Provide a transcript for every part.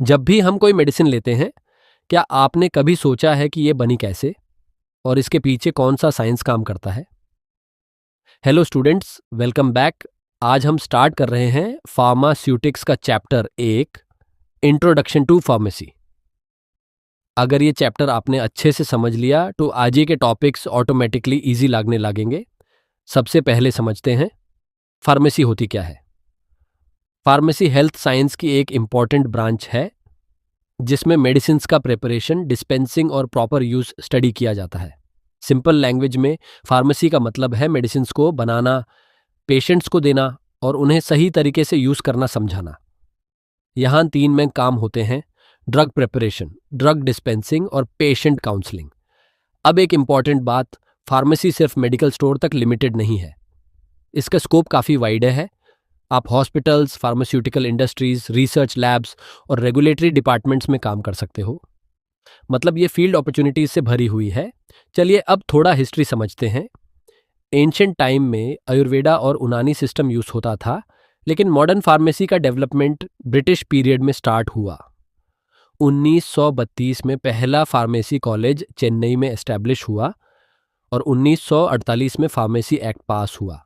जब भी हम कोई मेडिसिन लेते हैं, क्या आपने कभी सोचा है कि ये बनी कैसे और इसके पीछे कौन सा साइंस काम करता है? Hello students, welcome back. आज हम स्टार्ट कर रहे हैं फार्मास्यूटिक्स का चैप्टर 1, इंट्रोडक्शन टू फार्मेसी। अगर ये चैप्टर आपने अच्छे से समझ लिया तो आज के टॉपिक्स ऑटोमेटिकली इजी लगने लगेंगे। सबसे पहले समझते हैं फार्मेसी होती क्या है। फार्मेसी हेल्थ साइंस की एक इम्पॉर्टेंट ब्रांच है जिसमें मेडिसिन्स का प्रिपरेशन, डिस्पेंसिंग और प्रॉपर यूज स्टडी किया जाता है। सिंपल लैंग्वेज में फार्मेसी का मतलब है मेडिसिन्स को बनाना, पेशेंट्स को देना और उन्हें सही तरीके से यूज करना समझाना। यहाँ 3 मेन काम होते हैं: ड्रग प्रिपरेशन, ड्रग डिस्पेंसिंग और पेशेंट काउंसलिंग। अब एक इम्पॉर्टेंट बात, फार्मेसी सिर्फ मेडिकल स्टोर तक लिमिटेड नहीं है। इसका स्कोप काफ़ी वाइड है। आप hospitals, pharmaceutical industries, research labs और रेगुलेटरी डिपार्टमेंट्स में काम कर सकते हो। मतलब ये फील्ड अपॉर्चुनिटीज से भरी हुई है। चलिए अब थोड़ा हिस्ट्री समझते हैं। एंशिएंट टाइम में आयुर्वेदा और यूनानी सिस्टम यूज होता था, लेकिन मॉडर्न फार्मेसी का डेवलपमेंट ब्रिटिश पीरियड में स्टार्ट हुआ। 1932 में पहला फार्मेसी कॉलेज चेन्नई में एस्टैब्लिश हुआ और 1948 में फार्मेसी एक्ट पास हुआ।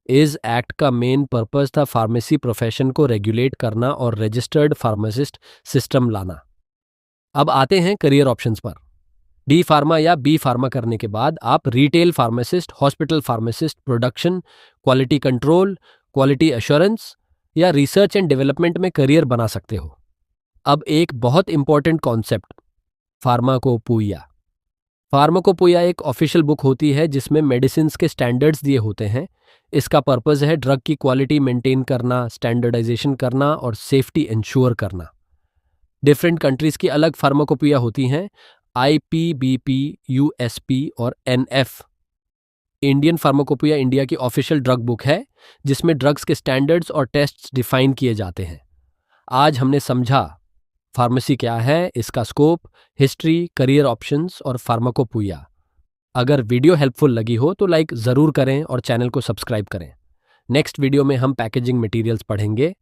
इस एक्ट का मेन पर्पस था फार्मेसी प्रोफेशन को रेगुलेट करना और रजिस्टर्ड फार्मासिस्ट सिस्टम लाना। अब आते हैं करियर ऑप्शंस पर। डी फार्मा या बी फार्मा करने के बाद आप retail pharmacist, hospital pharmacist, production, quality control, quality assurance या रिसर्च एंड डेवलपमेंट में करियर बना सकते हो। अब एक बहुत इंपॉर्टेंट कॉन्सेप्ट, फार्माकोपोइया। फार्माकोपोइया एक ऑफिशियल बुक होती है जिसमें मेडिसिन्स के स्टैंडर्ड्स दिए होते हैं। इसका पर्पस है ड्रग की क्वालिटी मेंटेन करना, स्टैंडर्डाइजेशन करना और सेफ्टी इंश्योर करना। डिफरेंट कंट्रीज की अलग फार्माकोपोइया होती हैं: IPBP, USP और NF। इंडियन फार्माकोपोइया इंडिया की ऑफिशियल ड्रग बुक है जिसमें ड्रग्स के स्टैंडर्ड्स और टेस्ट्स डिफाइन किए जाते हैं। आज हमने समझा फार्मेसी क्या है, इसका स्कोप, हिस्ट्री, करियर ऑप्शंस और फार्माकोपोइया। अगर वीडियो हेल्पफुल लगी हो तो लाइक ज़रूर करें और चैनल को सब्सक्राइब करें। नेक्स्ट वीडियो में हम पैकेजिंग मटेरियल्स पढ़ेंगे।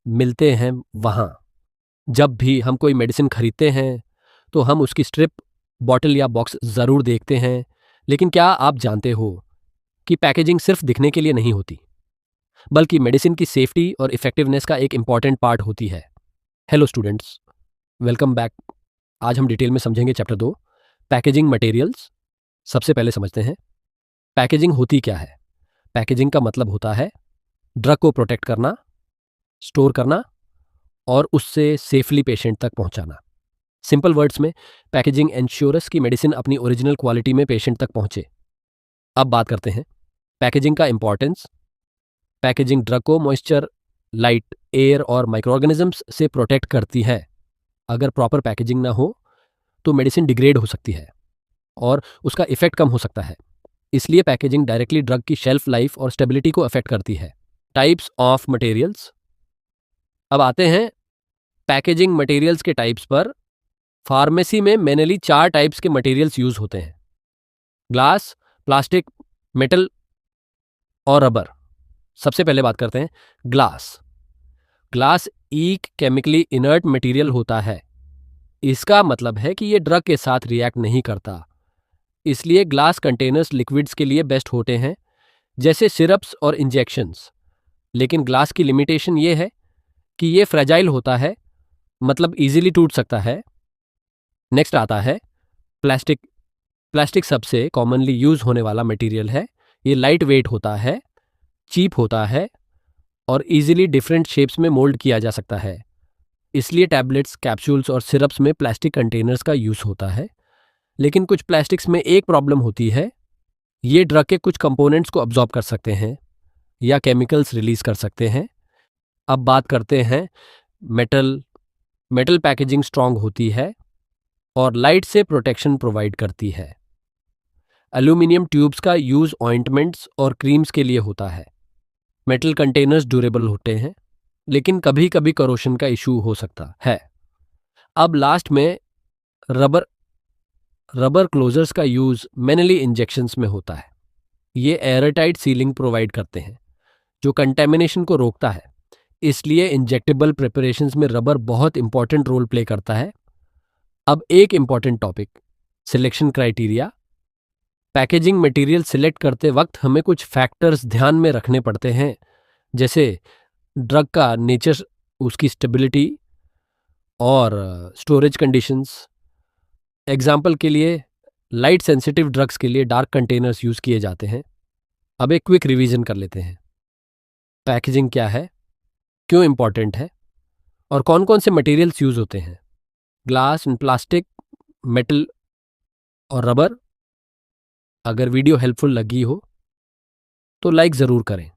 मिलते हैं वहाँ। जब भी हम कोई मेडिसिन खरीदते हैं तो हम उसकी स्ट्रिप, बॉटल या बॉक्स ज़रूर देखते हैं, लेकिन क्या आप जानते हो कि पैकेजिंग सिर्फ दिखने के लिए नहीं होती, बल्कि मेडिसिन की सेफ्टी और इफेक्टिवनेस का एक इम्पॉर्टेंट पार्ट होती है। Hello students, welcome back. आज हम डिटेल में समझेंगे चैप्टर 2, पैकेजिंग मटेरियल्स। सबसे पहले समझते हैं पैकेजिंग होती क्या है। पैकेजिंग का मतलब होता है ड्रग को प्रोटेक्ट करना, स्टोर करना और उससे सेफली पेशेंट तक पहुंचाना। सिंपल वर्ड्स में, पैकेजिंग एंश्योर्स की मेडिसिन अपनी ओरिजिनल क्वालिटी में पेशेंट तक पहुंचे। अब बात करते हैं पैकेजिंग का इंपॉर्टेंस। पैकेजिंग ड्रग को मॉइस्चर, लाइट, एयर और माइक्रो ऑर्गेनिजम्स से प्रोटेक्ट करती है। अगर प्रॉपर पैकेजिंग ना हो तो मेडिसिन डिग्रेड हो सकती है और उसका इफेक्ट कम हो सकता है। इसलिए पैकेजिंग डायरेक्टली ड्रग की शेल्फ लाइफ और स्टेबिलिटी को अफेक्ट करती है। Types of materials. अब आते हैं पैकेजिंग मटेरियल्स के टाइप्स पर। फार्मेसी में मेनली 4 टाइप्स के मटेरियल्स यूज होते हैं: ग्लास, प्लास्टिक, मेटल और रबर। सबसे पहले बात करते हैं ग्लास। ग्लास एक केमिकली इनर्ट मटेरियल होता है। इसका मतलब है कि ये ड्रग के साथ रिएक्ट नहीं करता, इसलिए ग्लास कंटेनर्स लिक्विड्स के लिए बेस्ट होते हैं, जैसे सिरप्स और इंजेक्शंस। लेकिन ग्लास की लिमिटेशन ये है कि ये फ्रेजाइल होता है, मतलब इजीली टूट सकता है। नेक्स्ट आता है प्लास्टिक। प्लास्टिक सबसे कॉमनली यूज होने वाला मटेरियल है। ये लाइट वेट होता है, चीप होता है और इजीली डिफरेंट शेप्स में मोल्ड किया जा सकता है। इसलिए टैबलेट्स, कैप्सूल्स और सिरप्स में प्लास्टिक कंटेनर्स का यूज होता है। लेकिन कुछ प्लास्टिक्स में एक प्रॉब्लम होती है, ये ड्रग के कुछ कंपोनेंट्स को अब्जॉर्ब कर सकते हैं या केमिकल्स रिलीज कर सकते हैं। अब बात करते हैं मेटल। मेटल पैकेजिंग स्ट्रांग होती है और लाइट से प्रोटेक्शन प्रोवाइड करती है। एल्यूमिनियम ट्यूब्स का यूज ऑइंटमेंट्स और क्रीम्स के लिए होता है। मेटल कंटेनर्स ड्यूरेबल होते हैं, लेकिन कभी कभी करोशन का इशू हो सकता है। अब लास्ट में रबर। रबर क्लोजर्स का यूज मेनली इंजेक्शंस में होता है। ये एयरटाइट सीलिंग प्रोवाइड करते हैं जो कंटेमिनेशन को रोकता है। इसलिए इंजेक्टेबल प्रिपरेशंस में रबर बहुत इंपॉर्टेंट रोल प्ले करता है। अब एक important topic, selection criteria. Packaging material select करते वक्त हमें कुछ फैक्टर्स ध्यान में रखने पड़ते हैं, जैसे ड्रग का नेचर, उसकी स्टेबिलिटी और स्टोरेज कंडीशंस। एग्जाम्पल के लिए लाइट सेंसिटिव ड्रग्स के लिए डार्क कंटेनर्स यूज़ किए जाते हैं। अब एक क्विक रिवीजन कर लेते हैं। पैकेजिंग क्या है, क्यों इम्पॉर्टेंट है और कौन कौन से मटेरियल्स यूज़ होते हैं। ग्लास एंड प्लास्टिक, मेटल और रबर। अगर वीडियो हेल्पफुल लगी हो तो लाइक ज़रूर करें।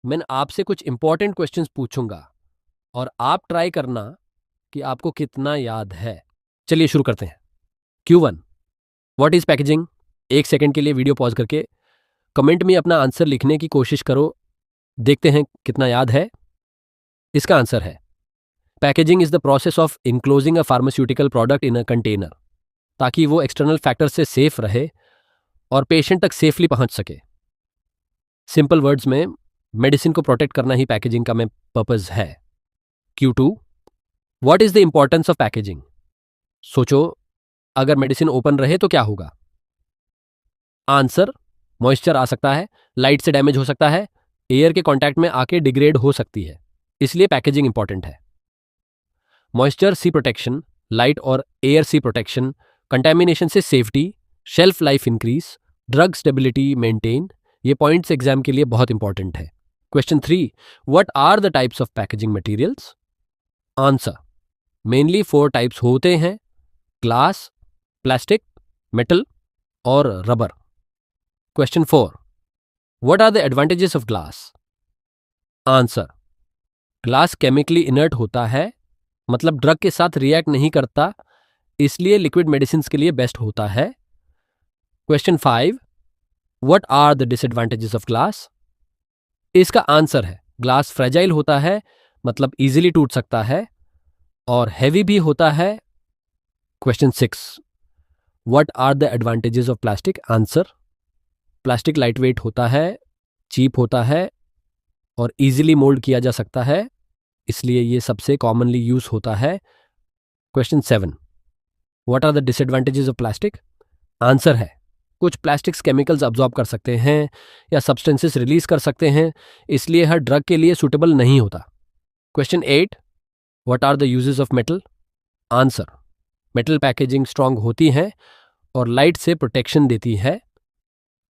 मैं आपसे कुछ इंपॉर्टेंट क्वेश्चंस पूछूंगा और आप ट्राई करना कि आपको कितना याद है। चलिए शुरू करते हैं। Q1, what is packaging? 1 second के लिए वीडियो पॉज करके कमेंट में अपना आंसर लिखने की कोशिश करो, देखते हैं कितना याद है। इसका आंसर है packaging is the process of enclosing a pharmaceutical product in a container, ताकि वो एक्सटर्नल फैक्टर से सेफ रहे और पेशेंट तक सेफली पहुंच सके। सिंपल वर्ड्स में मेडिसिन को प्रोटेक्ट करना ही पैकेजिंग का मेन पर्पज है। Q2, what is the importance of packaging? सोचो, अगर मेडिसिन ओपन रहे तो क्या होगा? आंसर, मॉइस्चर आ सकता है, लाइट से डैमेज हो सकता है, एयर के कांटेक्ट में आके डिग्रेड हो सकती है, इसलिए पैकेजिंग इंपॉर्टेंट है। मॉइस्चर सी प्रोटेक्शन, लाइट और एयर सी प्रोटेक्शन, कंटेमिनेशन से safety, shelf life increase, drug stability maintain, ये पॉइंट्स एग्जाम के लिए बहुत इंपॉर्टेंट है। Question 3, what are the types of packaging materials? Answer, mainly 4 types होते हैं, ग्लास, प्लास्टिक, मेटल और rubber. Question 4, what are the advantages of glass? Answer, glass chemically inert होता है, मतलब ड्रग के साथ रिएक्ट नहीं करता, इसलिए लिक्विड मेडिसिन के लिए बेस्ट होता है। Question 5, what are the disadvantages of glass? इसका आंसर है ग्लास फ्रेजाइल होता है, मतलब इजीली टूट सकता है और हैवी भी होता है। Question 6, what are the advantages of plastic? Answer, plastic light weight होता है, चीप होता है और इजीली मोल्ड किया जा सकता है, इसलिए ये सबसे कॉमनली यूज होता है। Question 7, what are the disadvantages of plastic? Answer है कुछ प्लास्टिक्स केमिकल्स अब्जॉर्ब कर सकते हैं या सब्सटेंसेस रिलीज कर सकते हैं, इसलिए हर ड्रग के लिए सूटेबल नहीं होता। Question 8, what are the uses of metal? Answer, metal packaging strong होती है और लाइट से प्रोटेक्शन देती है।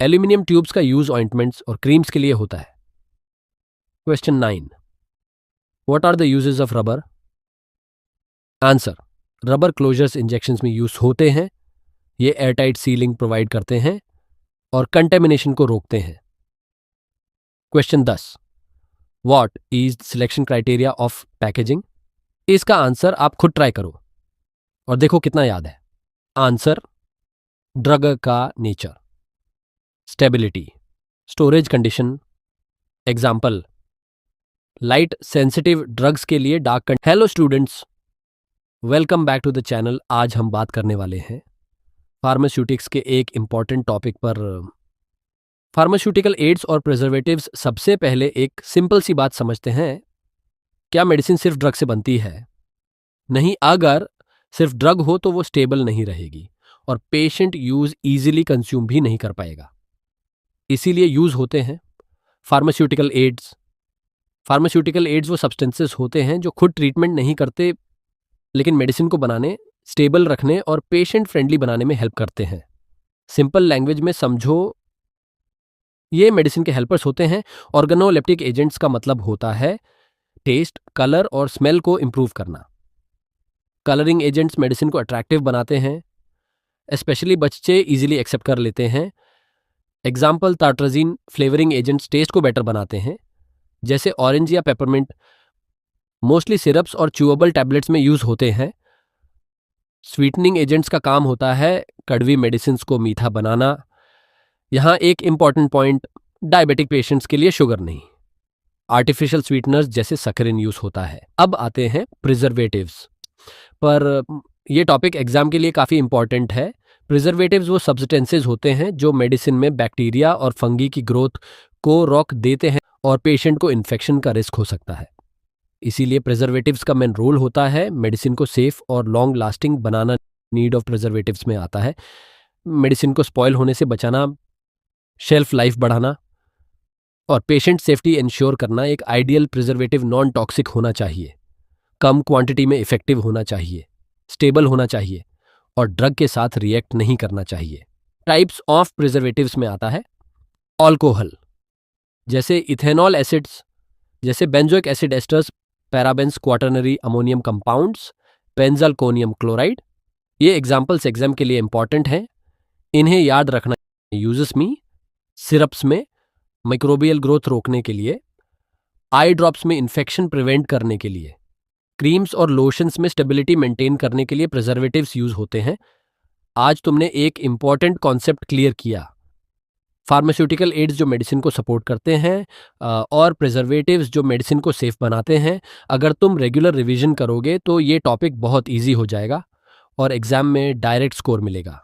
एल्यूमिनियम ट्यूब्स का यूज ऑइंटमेंट्स और क्रीम्स के लिए होता है। Question 9, what are the uses of rubber? Answer, rubber closures injections में यूज होते हैं, ये एयरटाइट सीलिंग प्रोवाइड करते हैं और कंटेमिनेशन को रोकते हैं। Question 10, what is selection criteria of packaging? इसका आंसर आप खुद ट्राई करो और देखो कितना याद है। आंसर, ड्रग का nature, stability, storage condition. Example, light sensitive drugs के लिए dark. Hello students, welcome back to the channel. आज हम बात करने वाले हैं फार्मास्यूटिक्स के एक इम्पॉर्टेंट टॉपिक पर। फार्मास्यूटिकल एड्स और प्रिजर्वेटिव्स। सबसे पहले एक सिंपल सी बात समझते हैं, क्या मेडिसिन सिर्फ ड्रग से बनती है? नहीं, अगर सिर्फ ड्रग हो तो वो स्टेबल नहीं रहेगी और पेशेंट यूज इजीली कंज्यूम भी नहीं कर पाएगा, इसीलिए यूज होते हैं फार्मास्यूटिकल एड्स। फार्मास्यूटिकल एड्स वो सब्सटेंसेस होते हैं जो खुद ट्रीटमेंट नहीं करते, लेकिन मेडिसिन को बनाने, स्टेबल रखने और पेशेंट फ्रेंडली बनाने में हेल्प करते हैं। सिंपल लैंग्वेज में समझो, ये मेडिसिन के हेल्पर्स होते हैं। ऑर्गेनोलेप्टिक एजेंट्स का मतलब होता है टेस्ट, कलर और स्मेल को इम्प्रूव करना। कलरिंग एजेंट्स मेडिसिन को अट्रैक्टिव बनाते हैं, स्पेशली बच्चे इजीली एक्सेप्ट कर लेते हैं। एग्जाम्पल, टार्ट्राजीन फ्लेवरिंग एजेंट्स टेस्ट को बेटर बनाते हैं, जैसे ऑरेंज या पेपरमिंट। मोस्टली सिरप्स और च्यूएबल टैबलेट्स में यूज होते हैं। स्वीटनिंग एजेंट्स का काम होता है कड़वी मेडिसिन को मीठा बनाना। यहाँ एक इंपॉर्टेंट पॉइंट, डायबिटिक पेशेंट्स के लिए शुगर नहीं, आर्टिफिशियल स्वीटनर्स जैसे सकरिन यूज होता है। अब आते हैं प्रिजर्वेटिव्स पर। यह टॉपिक एग्जाम के लिए काफ़ी इंपॉर्टेंट है। प्रिजर्वेटिव्स वो सब्सटेंसेज होते हैं जो मेडिसिन में बैक्टीरिया और फंगी की ग्रोथ को रोक देते हैं और पेशेंट को इन्फेक्शन का रिस्क हो सकता है। इसीलिए प्रिजर्वेटिव्स का मेन रोल होता है मेडिसिन को सेफ और long lasting banana. Need of preservatives में आता है मेडिसिन को स्पॉइल होने से बचाना, शेल्फ लाइफ बढ़ाना और पेशेंट सेफ्टी इंश्योर करना। एक आइडियल प्रिजर्वेटिव नॉन टॉक्सिक होना चाहिए, कम क्वांटिटी में इफेक्टिव होना चाहिए, स्टेबल होना चाहिए और ड्रग के साथ रिएक्ट नहीं करना चाहिए। टाइप्स ऑफ प्रिजर्वेटिव्स में आता है अल्कोहल, जैसे इथेनॉल एसिड्स, जैसे benzoic acid asters, parabens, quaternary ammonium compounds, benzalkonium chloride. ये एग्जाम्पल्स एग्जाम के लिए इंपॉर्टेंट हैं, इन्हें याद रखना। यूजेस में सिरप्स में माइक्रोबियल ग्रोथ रोकने के लिए, आई ड्रॉप्स में इन्फेक्शन प्रिवेंट करने के लिए, क्रीम्स और लोशंस में स्टेबिलिटी मेंटेन करने के लिए प्रिजर्वेटिव्स यूज होते हैं। आज तुमने एक इंपॉर्टेंट कॉन्सेप्ट क्लियर किया, फार्मास्यूटिकल एड्स जो मेडिसिन को सपोर्ट करते हैं और प्रिजर्वेटिव्स जो मेडिसिन को सेफ बनाते हैं। अगर तुम रेगुलर रिवीजन करोगे तो ये टॉपिक बहुत इजी हो जाएगा और एग्जाम में डायरेक्ट स्कोर मिलेगा।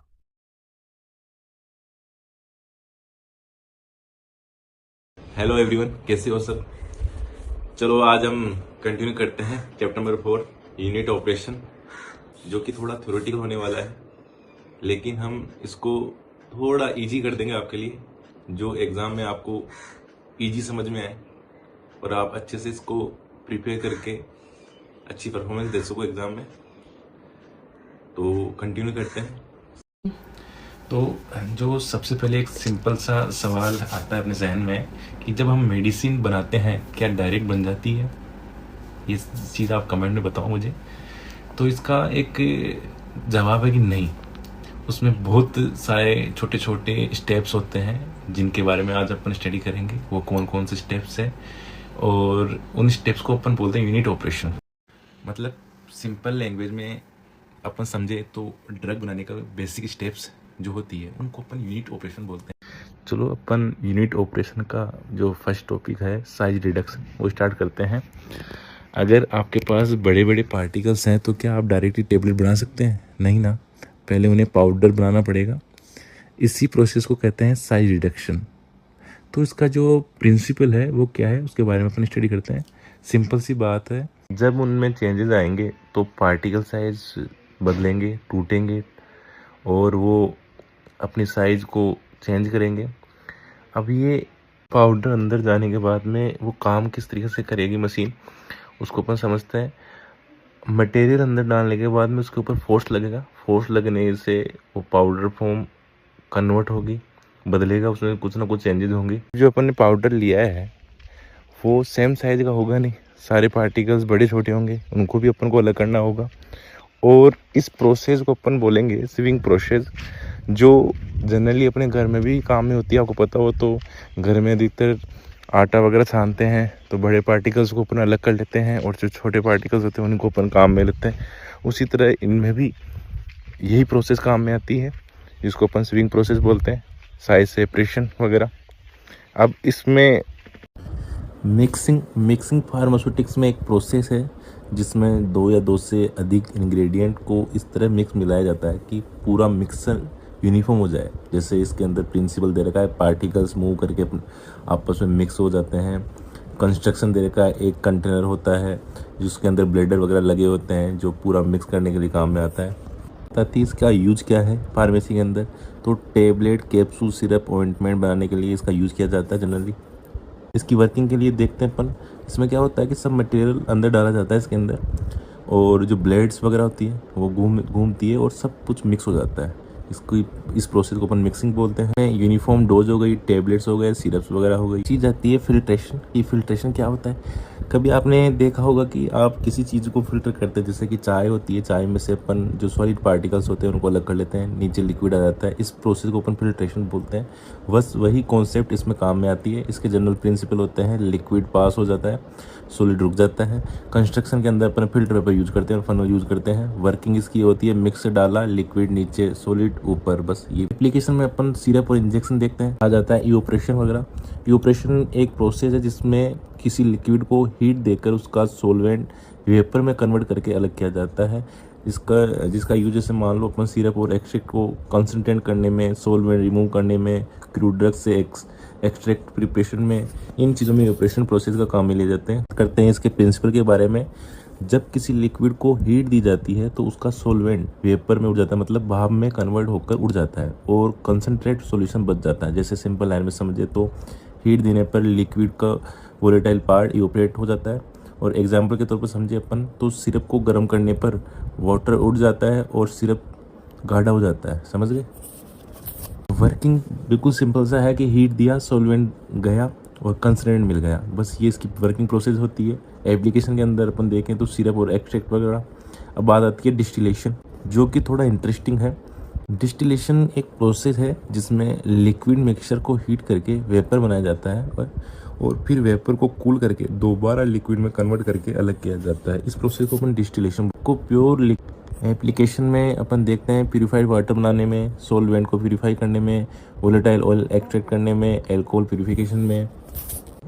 हेलो एवरीवन, कैसे हो सब। चलो आज हम कंटिन्यू करते हैं चैप्टर नंबर 4 यूनिट ऑपरेशन, जो कि थोड़ा थ्योरेटिकल होने वाला है, लेकिन हम इसको थोड़ा इजी कर देंगे आपके लिए, जो एग्ज़ाम में आपको इजी समझ में आए और आप अच्छे से इसको प्रिपेयर करके अच्छी परफॉर्मेंस दे सको एग्ज़ाम में। तो कंटिन्यू करते हैं। तो जो सबसे पहले एक सिंपल सा सवाल आता है अपने जहन में कि जब हम मेडिसिन बनाते हैं क्या डायरेक्ट बन जाती है? ये चीज़ आप कमेंट में बताओ मुझे। तो इसका एक जवाब है कि नहीं, उसमें बहुत सारे छोटे छोटे स्टेप्स होते हैं जिनके बारे में आज अपन स्टडी करेंगे। वो कौन कौन से स्टेप्स हैं और उन स्टेप्स को अपन बोलते हैं यूनिट ऑपरेशन। मतलब सिंपल लैंग्वेज में अपन समझे तो ड्रग बनाने का बेसिक स्टेप्स जो होती है उनको अपन यूनिट ऑपरेशन बोलते हैं। चलो अपन यूनिट ऑपरेशन का जो फर्स्ट टॉपिक है साइज रिडक्शन, वो स्टार्ट करते हैं। अगर आपके पास बड़े बड़े पार्टिकल्स हैं तो क्या आप डायरेक्टली टेबलेट बना सकते हैं? नहीं ना, पहले उन्हें पाउडर बनाना पड़ेगा। इसी प्रोसेस को कहते हैं साइज रिडक्शन। तो इसका जो प्रिंसिपल है वो क्या है, उसके बारे में अपन स्टडी करते हैं। सिंपल सी बात है, जब उनमें चेंजेस आएंगे तो पार्टिकल साइज बदलेंगे, टूटेंगे और वो अपनी साइज को चेंज करेंगे। अब ये पाउडर अंदर जाने के बाद में वो काम किस तरीके से करेगी मशीन, उसको अपन समझते हैं। मटेरियल अंदर डालने के बाद में उसके ऊपर फोर्स लगेगा, फोर्स लगने से वो पाउडर फॉर्म कन्वर्ट होगी, बदलेगा, उसमें कुछ ना कुछ चेंजेस होंगे। जो अपन ने पाउडर लिया है वो सेम साइज का होगा नहीं, सारे पार्टिकल्स बड़े छोटे होंगे, उनको भी अपन को अलग करना होगा। और इस प्रोसेस को अपन बोलेंगे सिविंग प्रोसेस, जो जनरली अपने घर में भी काम में होती है। आपको पता हो तो घर में अधिकतर आटा वगैरह छानते हैं तो बड़े पार्टिकल्स को अपन अलग कर लेते हैं और जो छोटे पार्टिकल्स होते हैं उनको अपन काम में लेते हैं। उसी तरह इनमें भी यही प्रोसेस काम में आती है, जिसको अपन स्विंग प्रोसेस बोलते हैं, साइज सेपरेशन वगैरह। अब इसमें मिक्सिंग फार्मास्यूटिक्स में एक प्रोसेस है जिसमें 2 या 2 से अधिक इंग्रेडिएंट को इस तरह मिक्स मिलाया जाता है कि पूरा मिक्सर यूनिफॉर्म हो जाए। जैसे इसके अंदर प्रिंसिपल दे रखा है, पार्टिकल्स मूव करके आपस में मिक्स हो जाते हैं। कंस्ट्रक्शन दे रखा है, एक कंटेनर होता है जिसके अंदर ब्लेडर वगैरह लगे होते हैं जो पूरा मिक्स करने के लिए काम में आता है। ताकि इसका यूज क्या है फार्मेसी के अंदर, तो टेबलेट, कैप्सूल, सिरप, ऑइंटमेंट बनाने के लिए इसका यूज़ किया जाता है जनरली। इसकी वर्किंग के लिए देखते हैं अपन। इसमें क्या होता है कि सब मटेरियल अंदर डाला जाता है इसके अंदर और जो ब्लेड्स वगैरह होती है वो घूमती है और सब कुछ मिक्स हो जाता है। इस प्रोसेस को अपन मिक्सिंग बोलते हैं। यूनिफॉर्म डोज हो गई, टेबलेट्स हो गए, सिरप्स वगैरह हो गई। चीज़ आती है फिल्ट्रेशन। ये फिल्ट्रेशन क्या होता है, कभी आपने देखा होगा कि आप किसी चीज़ को फिल्टर करते हैं, जैसे कि चाय होती है, चाय में से अपन जो सॉलिड पार्टिकल्स होते हैं उनको अलग कर लेते हैं, नीचे लिक्विड आ जाता है। इस प्रोसेस को अपन फिल्ट्रेशन बोलते हैं। बस वही कॉन्सेप्ट इसमें काम में आती है। इसके जनरल प्रिंसिपल होते हैं, लिक्विड पास हो जाता है, सॉलिड रुक जाता है। कंस्ट्रक्शन के अंदर अपन फिल्टर पेपर यूज करते हैं और फनल यूज करते हैं। वर्किंग इसकी होती है, मिक्स डाला, लिक्विड नीचे, सॉलिड ऊपर, बस ये। एप्लीकेशन में अपन सिरप और इंजेक्शन देखते हैं, आ जाता है ईओपरेशन वगैरह। ईओपरेशन एक प्रोसेस है जिसमें किसी लिक्विड को हीट देकर उसका सोलवेंट वेपर में कन्वर्ट करके अलग किया जाता है। जिसका यूज जैसे मान लो अपन सिरप और एक्सट्रैक्ट को कंसंट्रेट करने में, सोलवेंट रिमूव करने में, क्रूड ड्रग से एक्सट्रैक्ट प्रिपरेशन में, इन चीज़ों में ऑपरेशन प्रोसेस का काम में ले जाते हैं। करते हैं इसके प्रिंसिपल के बारे में। जब किसी लिक्विड को हीट दी जाती है तो उसका सोलवेंट वेपर में उड़ जाता है, मतलब भाप में कन्वर्ट होकर उड़ जाता है और कंसनट्रेट सॉल्यूशन बच जाता है। जैसे सिंपल लाइन में समझे तो हीट देने पर लिक्विड का वोलेटाइल पार्ट इवोपरेट हो जाता है। और एग्जाम्पल के तौर पर समझे अपन तो सिरप को गर्म करने पर वाटर उड़ जाता है और सिरप गाढ़ा हो जाता है। समझ गए? वर्किंग बिल्कुल सिंपल सा है कि हीट दिया, सॉल्वेंट गया और कंसनट्रेट मिल गया, बस ये इसकी वर्किंग प्रोसेस होती है। एप्लीकेशन के अंदर अपन देखें तो सिरप और एक्सट्रैक्ट वगैरह। अब बात आती है डिस्टिलेशन, जो कि थोड़ा इंटरेस्टिंग है। डिस्टिलेशन एक प्रोसेस है जिसमें लिक्विड मिक्सचर को हीट करके वेपर बनाया जाता है और फिर वेपर को कूल करके दोबारा लिक्विड में कन्वर्ट करके अलग किया जाता है। इस प्रोसेस को अपन डिस्टिलेशन को प्योर एप्लीकेशन में अपन देखते हैं प्यूरिफाइड वाटर बनाने में, सॉल्वेंट को प्यूरिफाई करने में, वोलेटाइल ऑयल एक्सट्रैक्ट करने में, एल्कोहल प्यूरिफिकेशन में।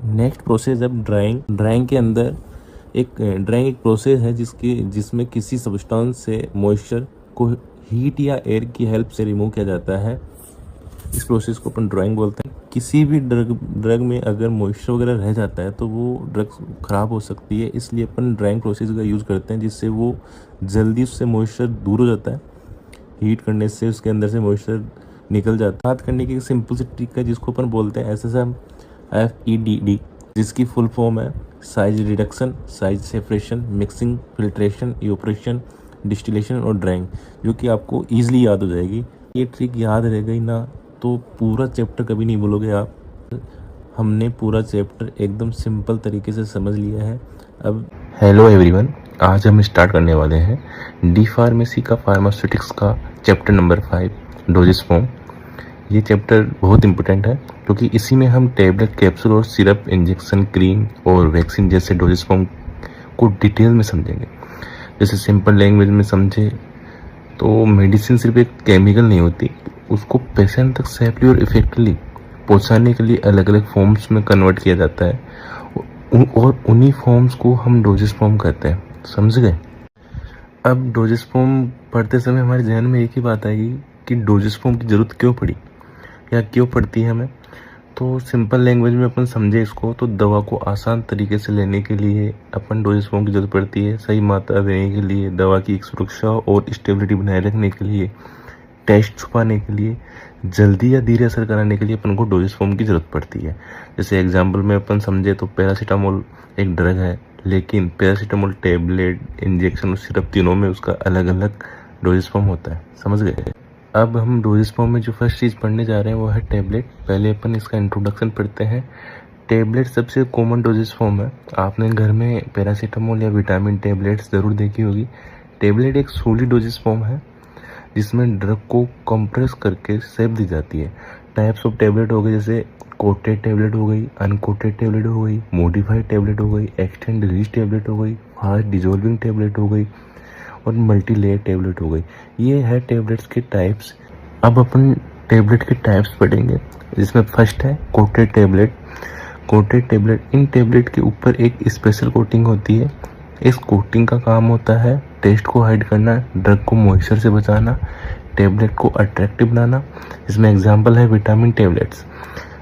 नेक्स्ट प्रोसेस अब ड्राइंग के अंदर ड्राइंग एक प्रोसेस है जिसमें किसी सब्सटेंस से मॉइस्चर को हीट या एयर की हेल्प से रिमूव किया जाता है। इस प्रोसेस को अपन ड्राइंग बोलते हैं। किसी भी ड्रग में अगर मॉइस्चर वगैरह रह जाता है तो वो ड्रग ख़राब हो सकती है, इसलिए अपन ड्राइंग प्रोसेस का यूज़ करते हैं जिससे वो जल्दी उससे मॉइस्चर दूर हो जाता है। हीट करने से उसके अंदर से मॉइस्चर निकल जाता है। बात करने की एक सिंपल सी ट्रिक है जिसको अपन बोलते हैं SSMFEDD, जिसकी फुल फॉर्म है size reduction, size separation, mixing, filtration, evaporation, distillation और ड्राइंग, जो कि आपको ईजिली याद हो जाएगी। ये ट्रिक याद रह गई ना तो पूरा चैप्टर कभी नहीं भूलोगे आप। हमने पूरा चैप्टर एकदम सिंपल तरीके से समझ लिया है। अब हेलो एवरीवन, आज हम स्टार्ट करने वाले हैं डी फार्मेसी का फार्मास्यूटिक्स का चैप्टर नंबर 5 डोजेस फॉर्म। ये चैप्टर बहुत इंपॉर्टेंट है क्योंकि इसी में हम टैबलेट, कैप्सूल और सिरप, इंजेक्शन, क्रीम और वैक्सीन जैसे डोजेस फॉर्म को डिटेल में समझेंगे। जैसे सिंपल लैंग्वेज में समझे तो मेडिसिन सिर्फ एक केमिकल नहीं होती, उसको पेशेंट तक सेफली और इफेक्टिवली पहुंचाने के लिए अलग अलग फॉर्म्स में कन्वर्ट किया जाता है और उन्हीं फॉर्म्स को हम डोजेस फॉर्म कहते हैं। समझ गए? अब डोजेस फॉर्म पढ़ते समय हमारे जहन में एक ही बात आएगी कि डोजेस फॉर्म की ज़रूरत क्यों पड़ी या क्यों पड़ती है हमें। तो सिंपल लैंग्वेज में अपन समझे इसको तो दवा को आसान तरीके से लेने के लिए अपन डोजेस फॉर्म की ज़रूरत पड़ती है। सही मात्रा देने के लिए, दवा की सुरक्षा और स्टेबिलिटी बनाए रखने के लिए, टेस्ट छुपाने के लिए, जल्दी या धीरे असर कराने के लिए अपन को डोजेस फॉर्म की ज़रूरत पड़ती है। जैसे एग्जांपल में अपन समझे तो पैरासीटामोल एक ड्रग है, लेकिन पैरासीटामोल टैबलेट, इंजेक्शन और सिरप तीनों में उसका अलग अलग डोजेस फॉर्म होता है। समझ गए? अब हम डोजेस फॉर्म में जो फर्स्ट चीज़ पढ़ने जा रहे हैं वो है टैबलेट। पहले अपन इसका इंट्रोडक्शन पढ़ते हैं। टैबलेट सबसे कॉमन डोजेस फॉर्म है। आपने घर में पैरासीटामोल या विटामिन टैबलेट्स ज़रूर देखी होगी। टैबलेट एक सॉलिड डोजेस फॉर्म है जिसमें ड्रग को कंप्रेस करके सेप दी जाती है। टाइप्स ऑफ टैबलेट हो गए, जैसे कोटेड टैबलेट हो गई, अनकोटेड टैबलेट हो गई, मॉडिफाइड टैबलेट हो गई, एक्सटेंड रिलीज टैबलेट हो गई, फास्ट डिजोल्विंग टैबलेट हो गई और मल्टी लेयर टैबलेट हो गई। ये है टैबलेट्स के टाइप्स। अब अपन टैबलेट के टाइप्स पढ़ेंगे, जिसमें फर्स्ट है कोटेड टैबलेट। कोटेड टैबलेट, इन टैबलेट के ऊपर एक स्पेशल कोटिंग होती है। इस कोटिंग का काम होता है टेस्ट को हाइड करना, ड्रग को मॉइस्चर से बचाना, टैबलेट को अट्रैक्टिव बनाना। इसमें एग्जांपल है विटामिन टैबलेट्स।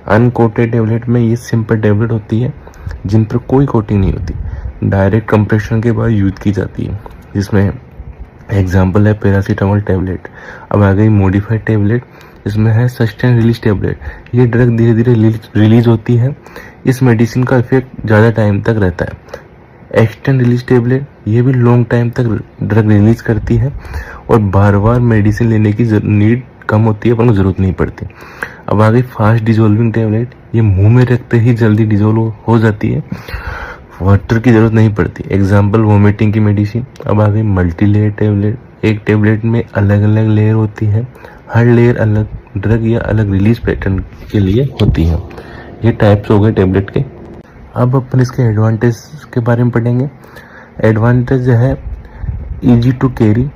अनकोटेड टैबलेट में ये सिंपल टैबलेट होती है जिन पर कोई कोटिंग नहीं होती, डायरेक्ट कंप्रेशन के बाद यूज की जाती है, जिसमें एग्जांपल है पैरासीटामोल टैबलेट। अब आ गई मॉडिफाइड टैबलेट, इसमें है सस्टेन रिलीज टैबलेट। ये ड्रग धीरे धीरे रिलीज होती है। इस मेडिसिन का इफेक्ट ज़्यादा टाइम तक रहता है। एक्सटेंड रिलीज टैबलेट, ये भी लॉन्ग टाइम तक ड्रग रिलीज करती है और बार बार मेडिसिन लेने की नीड कम होती है, अपन को ज़रूरत नहीं पड़ती। अब आ गई फास्ट डिजोल्विंग टैबलेट, ये मुंह में रखते ही जल्दी डिजोल्व हो जाती है, वाटर की ज़रूरत नहीं पड़ती। एग्जाम्पल वोमिटिंग की मेडिसिन। अब आ गई मल्टी लेयर टैबलेट, एक टैबलेट में अलग अलग लेयर होती है, हर लेयर अलग ड्रग या अलग रिलीज पैटर्न के लिए होती है। ये टाइप्स हो गए टैबलेट के। अब अपन इसके एडवांटेज के बारे में पढ़ेंगे। एडवांटेज है easy to carry,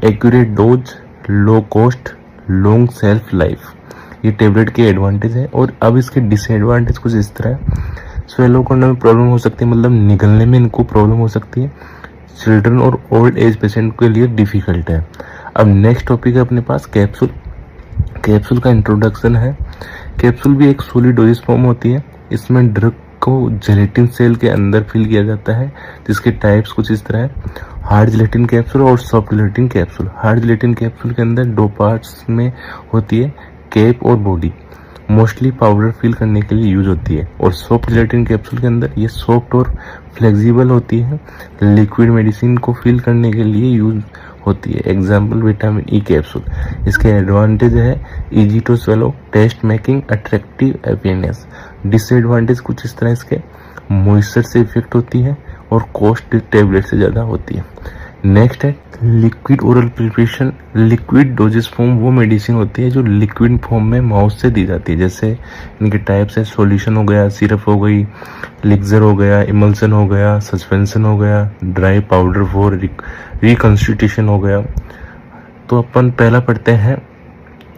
accurate dose, low cost, long shelf life. ये टैबलेट के एडवांटेज है। और अब इसके डिसएडवांटेज कुछ इस तरह है। स्वेलो करने में प्रॉब्लम हो सकती है, मतलब निगलने में इनको प्रॉब्लम हो सकती है। चिल्ड्रन और ओल्ड एज पेशेंट के लिए डिफिकल्ट है। अब नेक्स्ट टॉपिक है अपने पास कैप्सूल। कैप्सूल का इंट्रोडक्शन है। कैप्सूल भी एक सॉलिड डोजेज फॉर्म होती है। इसमें ड्रग को जेलेटिन सेल के अंदर फिल किया जाता है, जिसके टाइप्स कुछ इस तरह है: हार्ड जेलेटिन कैप्सूल और soft gelatin capsule. Hard gelatin capsule के अंदर दो पार्ट्स में होती है, कैप और बॉडी, मोस्टली पाउडर फिल करने के लिए यूज होती है। और सॉफ्ट जेलेटिन कैप्सूल के अंदर ये सॉफ्ट और फ्लेक्सिबल होती है, लिक्विड मेडिसिन को फिल करने के लिए यूज होती है। Example vitamin E capsule. इसके एडवांटेज है easy to swallow, taste making, attractive appearance. Disadvantage कुछ इस तरह इसके: मॉइस्चर से इफेक्ट होती है और कॉस्ट टेबलेट से ज़्यादा होती है। नेक्स्ट है liquid oral preparation. Liquid dosage form वो मेडिसिन होती है जो लिक्विड फॉर्म में माउथ से दी जाती है। जैसे इनके टाइप्स है: सॉल्यूशन हो गया, सिरप हो गई, लिक्जर हो गया, इमल्सन हो गया, सस्पेंशन हो गया, ड्राई पाउडर फॉर रिकॉन्स्टिट्यूशन हो गया। तो अपन पहला पढ़ते हैं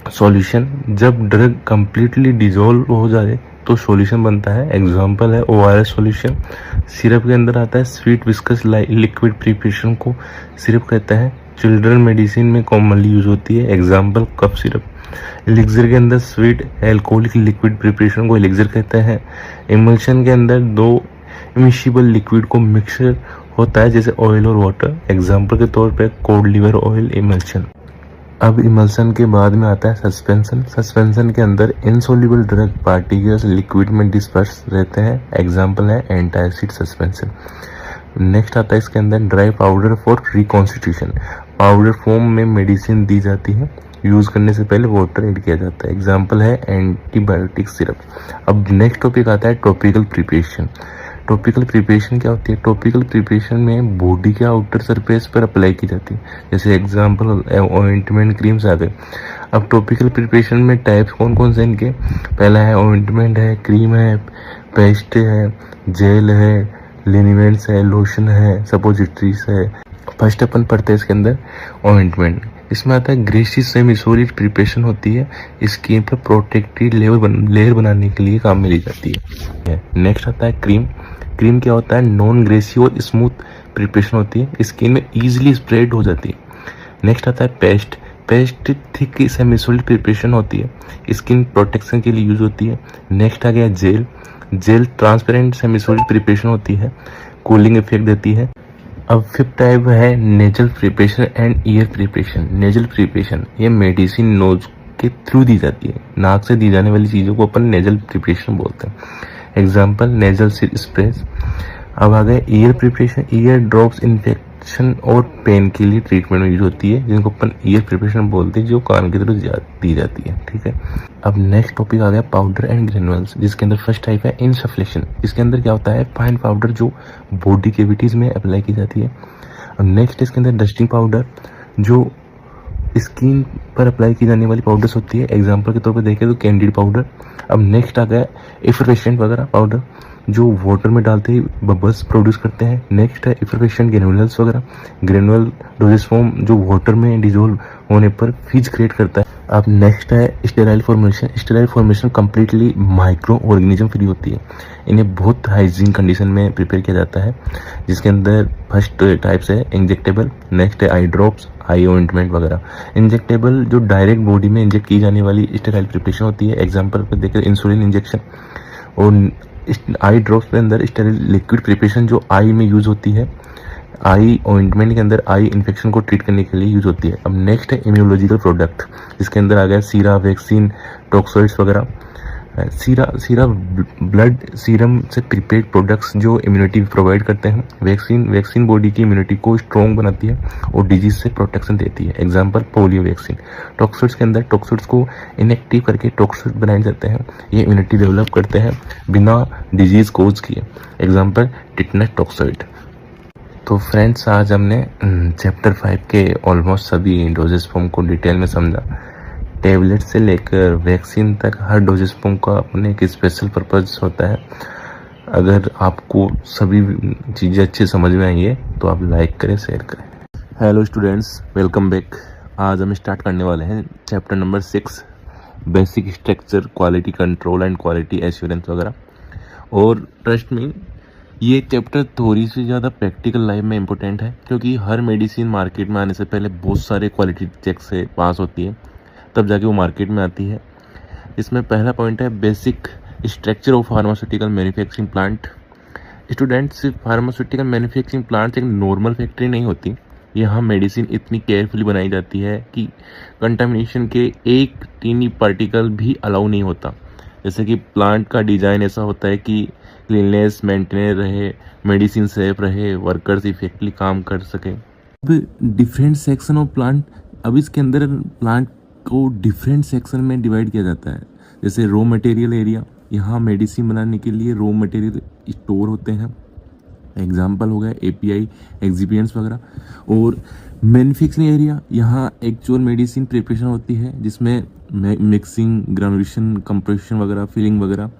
सॉल्यूशन। जब ड्रग कंप्लीटली डिजोल्व हो जाए तो सॉल्यूशन बनता है। एग्जांपल है ORS सॉल्यूशन। सिरप के अंदर आता है स्वीट विस्कस लिक्विड प्रिपरेशन को सिरप कहते हैं। चिल्ड्रन मेडिसिन में कॉमनली यूज होती है। Example cough syrup. एलिक्सर के अंदर स्वीट एल्कोहलिक लिक्विड प्रिपरेशन को एलिक्सर कहते हैं। इमल्शन के अंदर दो इमिशिबल लिक्विड को मिक्सर होता है, जैसे ऑयल और वाटर। एग्जाम्पल के तौर पे कोड लिवर ऑयल इमल्शन। अब इमल्सन के बाद में आता है सस्पेंशन। सस्पेंशन के अंदर इनसोल्युबल ड्रग पार्टिकल्स लिक्विड में डिस्पर्स रहते हैं। एग्जांपल है एंटासिड सस्पेंशन। नेक्स्ट आता है इसके अंदर dry powder for reconstitution. Powder form में मेडिसिन दी जाती है, यूज करने से पहले वाटर ऐड किया जाता है। एग्जांपल है एंटीबायोटिक सिरप। अब नेक्स्ट टॉपिक आता है टॉपिकल प्रिपरेशन। टॉपिकल प्रिपरेशन क्या होती है? टॉपिकल प्रिपरेशन में बॉडी के आउटर सरफेस पर अप्लाई की जाती है। जैसे एग्जांपल ऑइंटमेंट, क्रीम्स आ गए। अब टॉपिकल प्रिपरेशन में टाइप्स कौन कौन से इनके? पहला है ऑइंटमेंट है, क्रीम है, पेस्ट है, जेल है, लिनिमेंट्स है, लोशन है, सपोजिटरीज है। फर्स्ट अपन पढ़ते हैं इसके अंदर ऑइंटमेंट। इसमें आता है ग्रेसी सेमी सॉलिड प्रिपरेशन होती है, स्किन पर प्रोटेक्टिव लेयर बनाने के लिए काम में ली जाती है। नेक्स्ट आता है क्रीम। क्रीम क्या होता है? नॉन ग्रेसी और स्मूथ प्रिपरेशन होती है, स्किन में इजीली स्प्रेड हो जाती है। नेक्स्ट आता है paste. Paste thick semi solid preparation होती है, स्किन प्रोटेक्शन के लिए यूज होती है। नेक्स्ट आ गया gel. Gel transparent semi solid preparation होती है, कूलिंग इफेक्ट देती है। अब फिफ्थ टाइप है nasal preparation and ear preparation. Nasal preparation ये मेडिसिन नोज के थ्रू दी जाती है, नाक से दी जाने वाली चीज़ों को अपन नेजल प्रिपरेशन बोलते हैं। Example nasal spray. अब आ गए year preparation. Ear drops infection और पेन के लिए ट्रीटमेंट में यूज होती है, जिनको अपन ईयर प्रिपरेशन बोलते हैं, जो कान की तरफ दी जाती है। ठीक है। अब नेक्स्ट टॉपिक आ गया पाउडर एंड ग्रेनुअल्स, जिसके अंदर फर्स्ट टाइप है इनसफ्लेशन। इसके अंदर क्या होता है? फाइन पाउडर जो बॉडी कैविटीज में अप्लाई की जाती है। अब नेक्स्ट इसके अंदर डस्टिंग पाउडर, जो स्किन पर अप्लाई की जाने वाली पाउडर्स होती है। एग्जाम्पल के तौर पर देखें तो कैंडिड पाउडर। अब नेक्स्ट आ गया एफरवेसेंट वगैरह पाउडर, जो वाटर में डालते ही बबल्स प्रोड्यूस करते हैं। नेक्स्ट है एफरवेसेंट ग्रेनुअल्स वगैरह। ग्रेनुअल डोजेज फॉर्म जो वाटर में डिजोल्व होने पर फिज क्रिएट करता है। अब नेक्स्ट है sterile formation. Sterile formation completely micro organism free होती है, इन्हें बहुत हाइजीन कंडीशन में प्रिपेयर किया जाता है, जिसके अंदर फर्स्ट टाइप्स है इंजेक्टेबल। नेक्स्ट है आई ड्रॉप्स, आई ऑइंटमेंट वगैरह। इंजेक्टेबल जो डायरेक्ट बॉडी में इंजेक्ट की जाने वाली स्टेराइल प्रिपरेशन होती है। एग्जाम्पल पर देखें इंसुलिन इंजेक्शन। और आई ड्रॉप्स के अंदर स्टेराइल लिक्विड प्रिपरेशन जो आई में यूज होती है। आई ऑइंटमेंट के अंदर आई इन्फेक्शन को ट्रीट करने के लिए यूज होती है। अब नेक्स्ट है इम्यूनोलॉजिकल प्रोडक्ट, जिसके अंदर आ गया सीरा, वैक्सीन, टॉक्सोइड्स वगैरह। सीरा ब्लड सीरम से प्रिपेयर्ड प्रोडक्ट्स जो इम्यूनिटी प्रोवाइड करते हैं। वैक्सीन बॉडी की इम्यूनिटी को स्ट्रॉन्ग बनाती है और डिजीज से प्रोटेक्शन देती है। Example polio vaccine. टॉक्सोइड्स के अंदर टॉक्सोइड्स को इनएक्टिव करके टॉक्सोइड बनाए जाते हैं, ये इम्यूनिटी डेवलप करते हैं बिना डिजीज कोज किए। Example tetanus toxoid. तो फ्रेंड्स, आज हमने चैप्टर 5 के ऑलमोस्ट सभी डोजेस फॉर्म को डिटेल में समझा। टैबलेट से लेकर वैक्सीन तक हर डोजेस फॉर्म का अपने एक स्पेशल पर्पस होता है। अगर आपको सभी चीज़ें अच्छे समझ में आई है तो आप लाइक करें, शेयर करें। Hello students, welcome back. आज हम स्टार्ट करने वाले हैं chapter number 6, basic structure, quality control and quality assurance वगैरह। और ट्रस्ट में ये चैप्टर थोड़ी से ज़्यादा प्रैक्टिकल लाइफ में इम्पोर्टेंट है, क्योंकि हर मेडिसिन मार्केट में आने से पहले बहुत सारे क्वालिटी चेक से पास होती है, तब जाके वो मार्केट में आती है। इसमें पहला पॉइंट है basic structure of pharmaceutical manufacturing plant. Students, pharmaceutical manufacturing plant एक नॉर्मल फैक्ट्री नहीं होती। यहाँ मेडिसिन इतनी केयरफुली बनाई जाती है कि कंटामिनेशन के एक टीनी पार्टिकल भी अलाउ नहीं होता। जैसे कि प्लांट का डिज़ाइन ऐसा होता है कि क्लीननेस मेंटेन रहे, मेडिसिन सेफ रहे, वर्कर्स इफेक्टिवली काम कर सकें। अब डिफरेंट सेक्शन ऑफ प्लांट, अब इसके अंदर प्लांट को डिफरेंट सेक्शन में डिवाइड किया जाता है। जैसे रॉ मटेरियल एरिया, यहाँ मेडिसिन बनाने के लिए रॉ मटेरियल स्टोर होते हैं, एग्जाम्पल हो गया एपीआई, एक्सिपिएंट्स वगैरह। और मैन्युफैक्चरिंग एरिया, यहाँ एक्चुअल मेडिसिन प्रिपरेशन होती है जिसमें मिक्सिंग, ग्रेनुलेशन, कंप्रेशन वगैरह, फिलिंग वगैरह।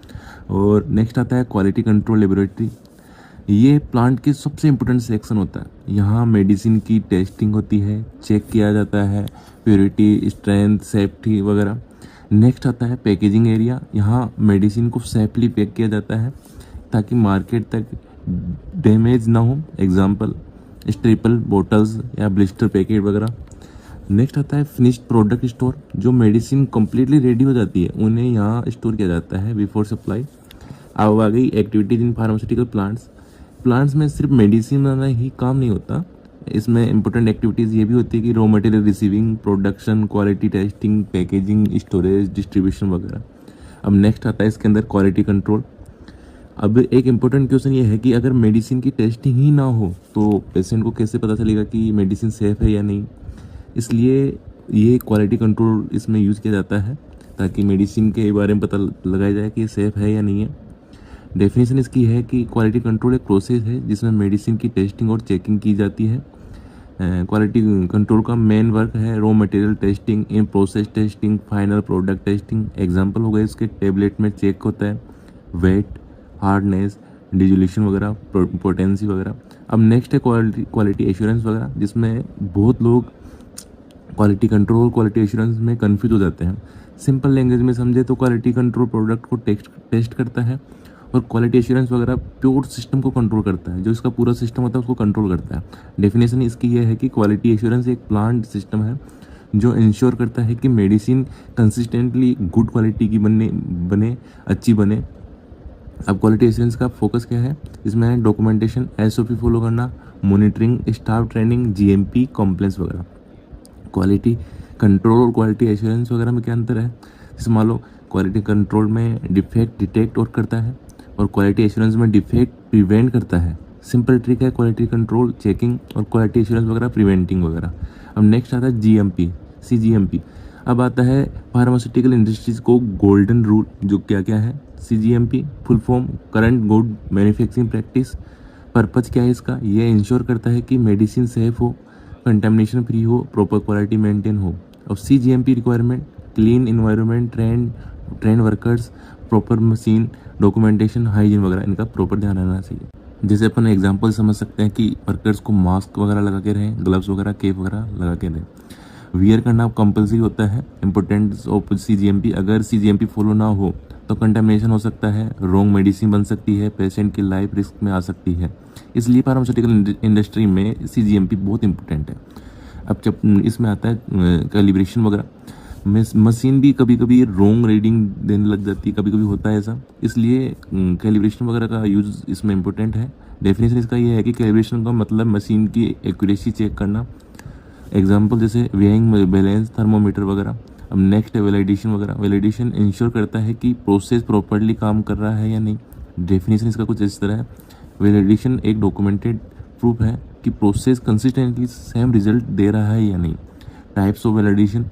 और नेक्स्ट आता है क्वालिटी कंट्रोल लेबोरेटरी। ये प्लांट के सबसे इम्पोर्टेंट सेक्शन होता है। यहाँ मेडिसिन की टेस्टिंग होती है, चेक किया जाता है प्योरिटी, स्ट्रेंथ, सेफ्टी वगैरह। नेक्स्ट आता है पैकेजिंग एरिया। यहाँ मेडिसिन को सेफली पैक किया जाता है ताकि मार्केट तक डैमेज ना हो, एग्जाम्पल स्ट्रिपल बोटल्स या ब्लिस्टर पैकेट वगैरह। नेक्स्ट आता है फिनिश्ड प्रोडक्ट स्टोर। जो मेडिसिन कम्प्लीटली रेडी हो जाती है उन्हें यहाँ स्टोर किया जाता है बिफोर सप्लाई। अब आ गई activities in pharmaceutical plants. Plants में सिर्फ मेडिसिन बनाना ही काम नहीं होता, इसमें इंपॉर्टेंट एक्टिविटीज़ ये भी होती है कि raw material receiving, production, quality testing, packaging, storage, distribution वगैरह। अब नेक्स्ट आता है इसके अंदर क्वालिटी कंट्रोल। अब एक इम्पोर्टेंट क्वेश्चन ये है कि अगर मेडिसिन की टेस्टिंग ही ना हो तो पेशेंट को कैसे पता चलेगा कि मेडिसिन सेफ़ है या नहीं। इसलिए ये क्वालिटी कंट्रोल इसमें यूज़ किया जाता है ताकि मेडिसिन के बारे में पता लगाया जाए कि ये सेफ़ है या नहीं है। डेफिनेशन इसकी है कि क्वालिटी कंट्रोल एक प्रोसेस है जिसमें मेडिसिन की टेस्टिंग और चेकिंग की जाती है। क्वालिटी कंट्रोल का मेन वर्क है raw material testing, in process testing, final product testing. Example हो गए इसके टेबलेट में चेक होता है वेट, हार्डनेस, डिजोल्यूशन वगैरह, पोटेंसी वगैरह। अब नेक्स्ट है क्वालिटी एश्योरेंस वगैरह, जिसमें बहुत लोग क्वालिटी कंट्रोल और क्वालिटी एश्योरेंस में कन्फ्यूज हो जाते हैं। सिंपल लैंग्वेज में समझे तो क्वालिटी कंट्रोल प्रोडक्ट को टेस्ट करता है और क्वालिटी एश्योरेंस वगैरह प्योर सिस्टम को कंट्रोल करता है, जो इसका पूरा सिस्टम होता है उसको कंट्रोल करता है। डेफिनेशन इसकी यह है कि क्वालिटी एश्योरेंस एक प्लांट सिस्टम है जो इंश्योर करता है कि मेडिसिन कंसिस्टेंटली गुड क्वालिटी की बने, अच्छी बने। अब क्वालिटी एश्योरेंस का फोकस क्या है, इसमें डॉक्यूमेंटेशन, एसओपी फॉलो करना, monitoring, staff training, GMP, compliance वगैरह। क्वालिटी कंट्रोल और क्वालिटी एश्योरेंस वगैरह में क्या अंतर है, जैसे मान लो क्वालिटी कंट्रोल में डिफेक्ट डिटेक्ट और करता है और क्वालिटी एश्योरेंस में डिफेक्ट प्रिवेंट करता है। सिंपल ट्रिक है क्वालिटी कंट्रोल, चेकिंग और क्वालिटी एश्योरेंस वगैरह प्रिवेंटिंग वगैरह। अब नेक्स्ट आता है जीएमपी, सीजीएमपी। अब आता है फार्मास्यूटिकल इंडस्ट्रीज को गोल्डन रूल, जो क्या क्या है। CGMP full form current good manufacturing practice. Purpose क्या है इसका, ये इंश्योर करता है कि मेडिसिन सेफ हो, कंटामिनेशन फ्री हो, प्रॉपर क्वालिटी मेंटेन हो। और cGMP requirement clean environment, train workers, proper machine, documentation, hygiene वगैरह, इनका प्रॉपर ध्यान रहना चाहिए। जैसे अपन एग्जांपल समझ सकते हैं कि वर्कर्स को मास्क वगैरह लगा के रहें, ग्लव्स वगैरह, केप वगैरह लगा के रहें। वियर करना कंपल्सरी होता है। इंपॉर्टेंस ऑफ सीजीएमपी, अगर सीजीएमपी फॉलो ना हो तो कंटामिनेशन हो सकता है, रॉन्ग मेडिसिन बन सकती है, पेशेंट की लाइफ रिस्क में आ सकती है। इसलिए फार्मास्यूटिकल इंडस्ट्री में सीजीएमपी बहुत इंपॉर्टेंट है। अब जब इसमें आता है कैलिब्रेशन वगैरह, मशीन भी कभी कभी रॉन्ग रीडिंग देने लग जाती है, कभी कभी होता है ऐसा, इसलिए कैलिब्रेशन वगैरह का यूज़ इसमें इम्पोर्टेंट है। डेफिनेशन इसका ये है कि कैलिब्रेशन का मतलब मशीन की एक्यूरेसी चेक करना, एग्जांपल जैसे वेइंग बैलेंस, थर्मोमीटर वगैरह। अब नेक्स्ट है वैलिडेशन वगैरह। वैलिडेशन इंश्योर करता है कि प्रोसेस प्रॉपर्ली काम कर रहा है या नहीं। डेफिनेशन इसका कुछ इस तरह है, वैलिडेशन एक डॉक्यूमेंटेड प्रूफ है कि प्रोसेस कंसिस्टेंटली सेम रिजल्ट दे रहा है या नहीं। Types of validation,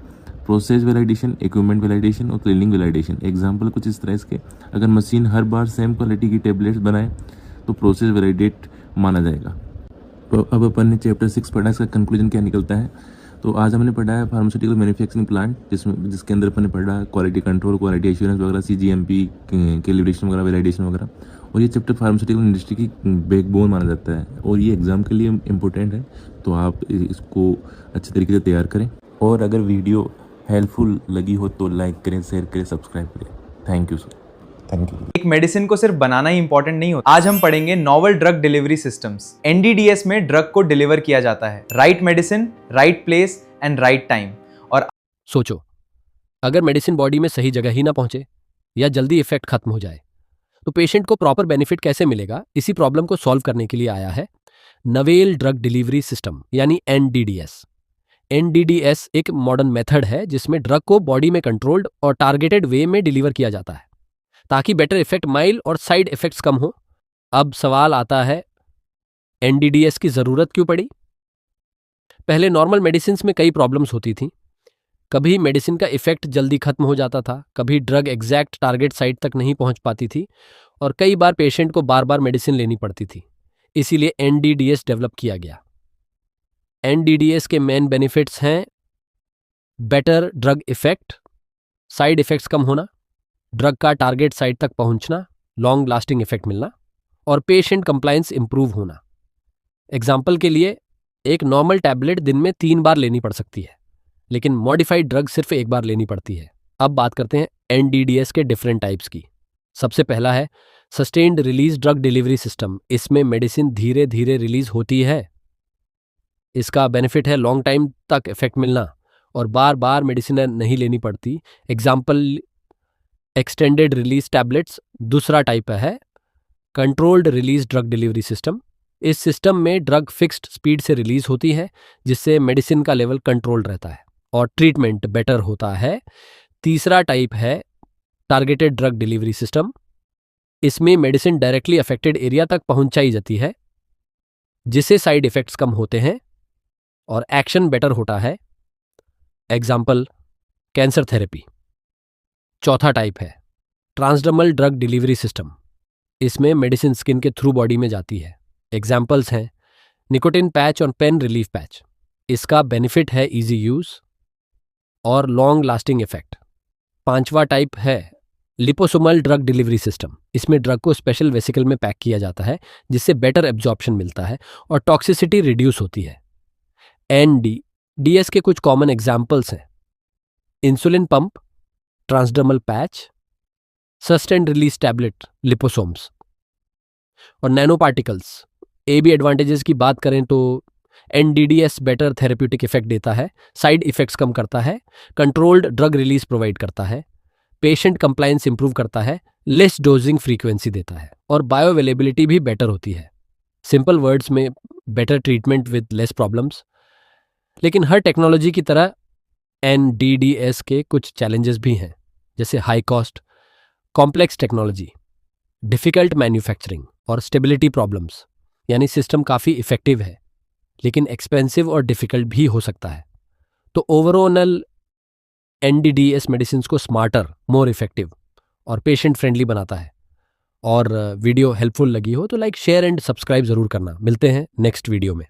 process validation, equipment validation और क्लीनिंग वैलिडेशन। एग्जांपल कुछ इस तरह इसके, अगर मशीन हर बार सेम क्वालिटी की टेबलेट्स बनाए तो प्रोसेस वैलिडेट माना जाएगा। तो अब अपन ने चैप्टर 6 पढ़ा, इसका कंक्लूजन क्या निकलता है। तो आज हमने पढ़ा है फार्मास्यूटिकल मैन्युफैक्चरिंग प्लांट, जिसके अंदर अपन ने पढ़ा क्वालिटी कंट्रोल, क्वालिटी एश्योरेंस वगैरह, सीजीएमपी, कैलिब्रेशन वगैरह, वैलिडेशन वगैरह। और ये चैप्टर फार्मास्यूटिकल इंडस्ट्री की बैकबोन माना जाता है और ये एग्जाम के लिए इम्पोर्टेंट है, तो आप इसको अच्छे तरीके से तैयार करें। और अगर वीडियो हेल्पफुल लगी हो तो लाइक करें, शेयर करें, सब्सक्राइब करें। Thank you sir, thank you. एक मेडिसिन को सिर्फ बनाना ही इंपॉर्टेंट नहीं होता। आज हम पढ़ेंगे novel drug delivery systems. NDDS में ड्रग को डिलीवर किया जाता है, right medicine, right place and right time. और सोचो, अगर मेडिसिन बॉडी में सही जगह ही ना पहुंचे या जल्दी इफेक्ट खत्म हो जाए तो पेशेंट को प्रॉपर बेनिफिट कैसे मिलेगा? इसी प्रॉब्लम को सॉल्व करने के लिए आया है नवेल ड्रग डिलीवरी सिस्टम यानी NDDS। NDDS एक मॉडर्न मेथड है जिसमें ड्रग को बॉडी में कंट्रोल्ड और टारगेटेड वे में डिलीवर किया जाता है ताकि बेटर इफेक्ट माइल्ड और साइड इफेक्ट्स कम हो। अब सवाल आता है NDDS की जरूरत क्यों पड़ी? पहले नॉर्मल मेडिसिन में कई प्रॉब्लम्स होती थी। कभी मेडिसिन का इफेक्ट जल्दी खत्म हो जाता था, कभी ड्रग एग्जैक्ट टारगेट साइट तक नहीं पहुंच पाती थी और कई बार पेशेंट को बार बार मेडिसिन लेनी पड़ती थी। इसीलिए NDDS डेवलप किया गया। NDDS के मेन बेनिफिट्स हैं better drug effect, side effects कम होना, ड्रग का टारगेट साइट तक पहुंचना, लॉन्ग लास्टिंग इफेक्ट मिलना और पेशेंट कंप्लायंस इंप्रूव होना। एग्जाम्पल के लिए एक नॉर्मल टैबलेट दिन में 3 बार लेनी पड़ सकती है, लेकिन मॉडिफाइड ड्रग सिर्फ 1 बार लेनी पड़ती है। अब बात करते हैं NDDS के डिफरेंट टाइप्स की। सबसे पहला है sustained release drug delivery system. इसमें मेडिसिन धीरे धीरे रिलीज होती है। इसका बेनिफिट है लॉन्ग टाइम तक इफेक्ट मिलना और बार बार मेडिसिन नहीं लेनी पड़ती। Example extended release tablets. दूसरा टाइप है controlled release drug delivery system. इस सिस्टम में ड्रग फिक्स्ड स्पीड से रिलीज होती है जिससे मेडिसिन का लेवल कंट्रोल्ड रहता है और ट्रीटमेंट बेटर होता है। तीसरा टाइप है टारगेटेड ड्रग डिलीवरी सिस्टम। इसमें मेडिसिन डायरेक्टली अफेक्टेड एरिया तक पहुंचाई जाती है जिससे साइड इफेक्ट्स कम होते हैं और एक्शन बेटर होता है। Example cancer therapy. चौथा टाइप है ट्रांसडर्मल ड्रग डिलीवरी सिस्टम। इसमें मेडिसिन स्किन के थ्रू बॉडी में जाती है। एग्जाम्पल्स हैं निकोटिन पैच और पेन रिलीफ पैच। इसका बेनिफिट है इजी यूज और लॉन्ग लास्टिंग इफेक्ट। पांचवा टाइप है लिपोसोमल ड्रग डिलीवरी सिस्टम। इसमें ड्रग को स्पेशल वेसिकल में पैक किया जाता है जिससे बेटर एब्जॉर्प्शन मिलता है और टॉक्सिसिटी रिड्यूस होती है। NDDS के कुछ कॉमन एग्जाम्पल्स हैं insulin pump, transdermal patch, sustained release tablet liposomes और नैनो पार्टिकल्स। AB एडवांटेजेस की बात करें तो NDDS बेटर थेरेप्यूटिक इफेक्ट देता है, साइड इफेक्ट्स कम करता है, कंट्रोल्ड ड्रग रिलीज प्रोवाइड करता है, पेशेंट कंप्लायंस इंप्रूव करता है, लेस डोजिंग फ्रीक्वेंसी देता है और बायो अवेलेबिलिटी भी बेटर होती है। सिंपल वर्ड्स में better treatment with less problems. लेकिन हर टेक्नोलॉजी की तरह NDDS के कुछ चैलेंजेस भी हैं, जैसे high cost, complex technology, difficult manufacturing और स्टेबिलिटी प्रॉब्लम्स। यानी सिस्टम काफ़ी इफेक्टिव है लेकिन एक्सपेंसिव और डिफ़िकल्ट भी हो सकता है। तो ओवरऑल NDDS मेडिसिन को स्मार्टर, मोर इफेक्टिव और पेशेंट फ्रेंडली बनाता है। और वीडियो हेल्पफुल लगी हो तो लाइक, शेयर एंड सब्सक्राइब ज़रूर करना। मिलते हैं नेक्स्ट वीडियो में।